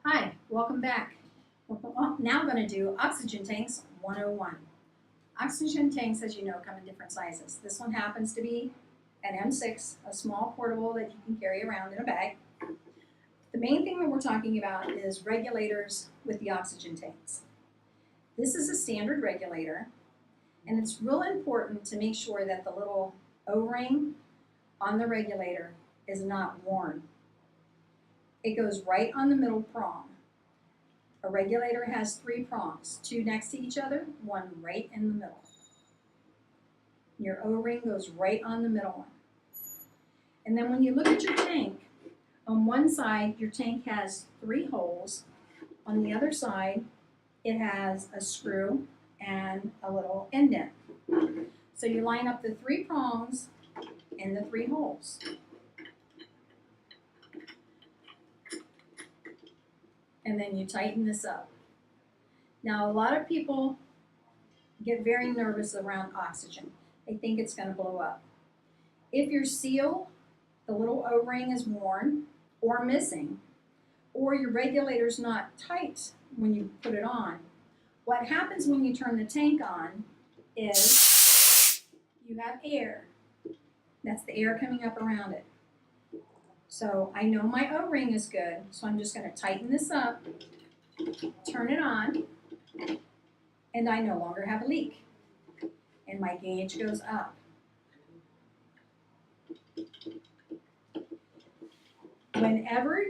Hi, welcome back. We're now going to do oxygen tanks 101. Oxygen tanks, as you know, come in different sizes. This one happens to be an M6, a small portable that you can carry around in a bag. The main thing that we're talking about is regulators with the oxygen tanks. This is a standard regulator, and it's real important to make sure that the little O-ring on the regulator is not worn. It goes right on the middle prong. A regulator has three prongs, two next to each other, one right in the middle. Your O-ring goes right on the middle one. And then when you look at your tank, on one side, your tank has three holes. On the other side, it has a screw and a little indent. So you line up the three prongs in the three holes. And then you tighten this up. Now, a lot of people get very nervous around oxygen. They think it's going to blow up. If your seal, the little O-ring is worn or missing, or your regulator's not tight when you put it on, what happens when you turn the tank on is you have air. That's the air coming up around it. So I know my O-ring is good, so I'm just going to tighten this up, turn it on, and I no longer have a leak. And my gauge goes up. Whenever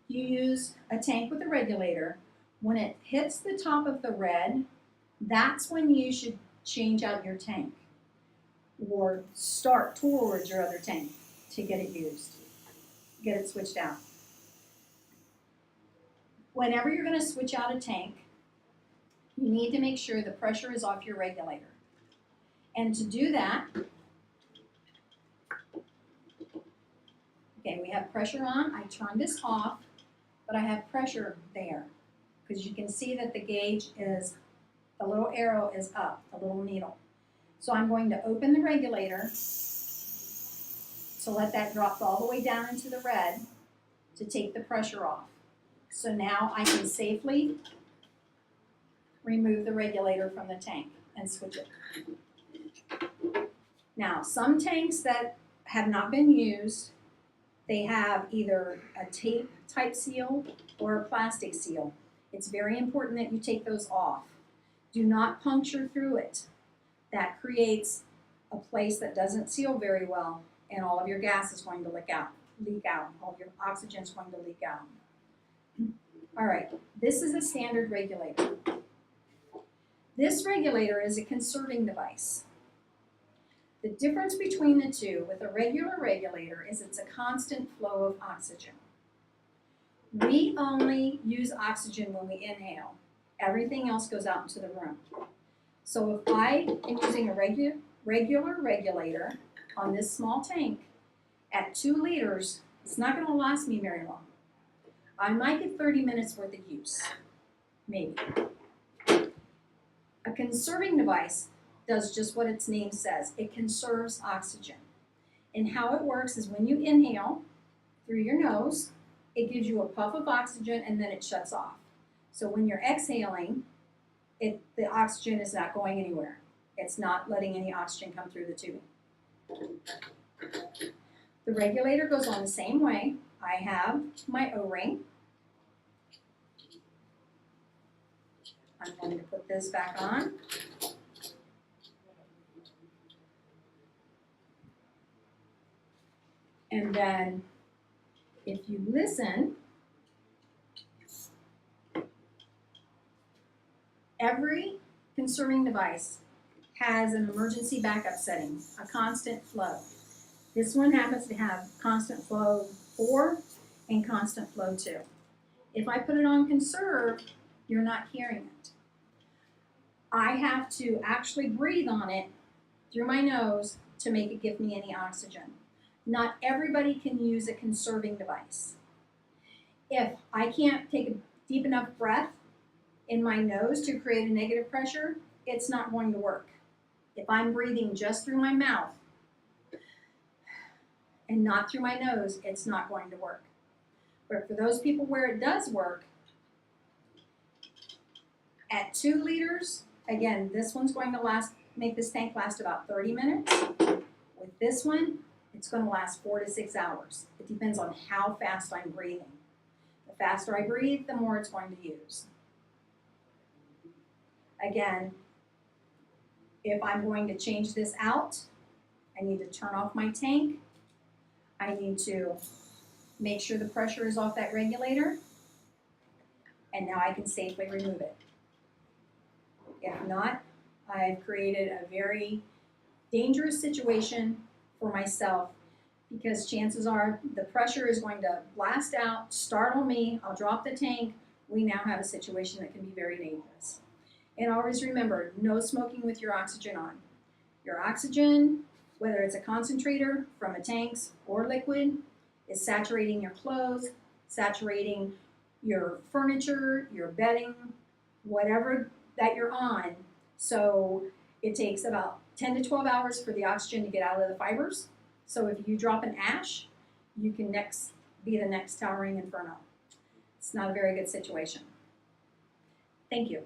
you use a tank with a regulator, when it hits the top of the red, that's when you should change out your tank or start towards your other tank to get it used, get it switched out. Whenever you're going to switch out a tank, you need to make sure the pressure is off your regulator. And to do that, okay, we have pressure on. I turn this off, but I have pressure there because you can see that the gauge is, the little arrow is up, the little needle. So I'm going to open the regulator to let that drop all the way down into the red to take the pressure off. So now I can safely remove the regulator from the tank and switch it. Now, some tanks that have not been used, they have either a tape type seal or a plastic seal. It's very important that you take those off. Do not puncture through it. That creates a place that doesn't seal very well, and all of your gas is going to leak out. All of your oxygen is going to leak out. All right, this is a standard regulator. This regulator is a conserving device. The difference between the two with a regular regulator is it's a constant flow of oxygen. We only use oxygen when we inhale. Everything else goes out into the room. So if I am using a regular regulator on this small tank at 2 liters, it's not going to last me very long. I might get 30 minutes worth of use, maybe. A conserving device does just what its name says. It conserves oxygen. And how it works is when you inhale through your nose, it gives you a puff of oxygen and then it shuts off. So when you're exhaling, the oxygen is not going anywhere. It's not letting any oxygen come through the tubing. The regulator goes on the same way. I have my O-ring. I'm going to put this back on. And then if you listen, every conserving device has an emergency backup setting, a constant flow. This one happens to have constant flow 4 and constant flow 2. If I put it on conserve, you're not hearing it. I have to actually breathe on it through my nose to make it give me any oxygen. Not everybody can use a conserving device. If I can't take a deep enough breath in my nose to create a negative pressure, it's not going to work. If I'm breathing just through my mouth and not through my nose, it's not going to work. But for those people where it does work, at 2 liters, again, this one's going to make this tank last about 30 minutes. With this one, it's going to last 4 to 6 hours. It depends on how fast I'm breathing. The faster I breathe, the more it's going to use. Again, if I'm going to change this out, I need to turn off my tank. I need to make sure the pressure is off that regulator. And now I can safely remove it. If not, I've created a very dangerous situation for myself because chances are the pressure is going to blast out, startle me, I'll drop the tank. We now have a situation that can be very dangerous. And always remember, no smoking with your oxygen on. Your oxygen, whether it's a concentrator from a tanks or liquid, is saturating your clothes, saturating your furniture, your bedding, whatever that you're on. So it takes about 10 to 12 hours for the oxygen to get out of the fibers. So if you drop an ash, you can be the next towering inferno. It's not a very good situation. Thank you.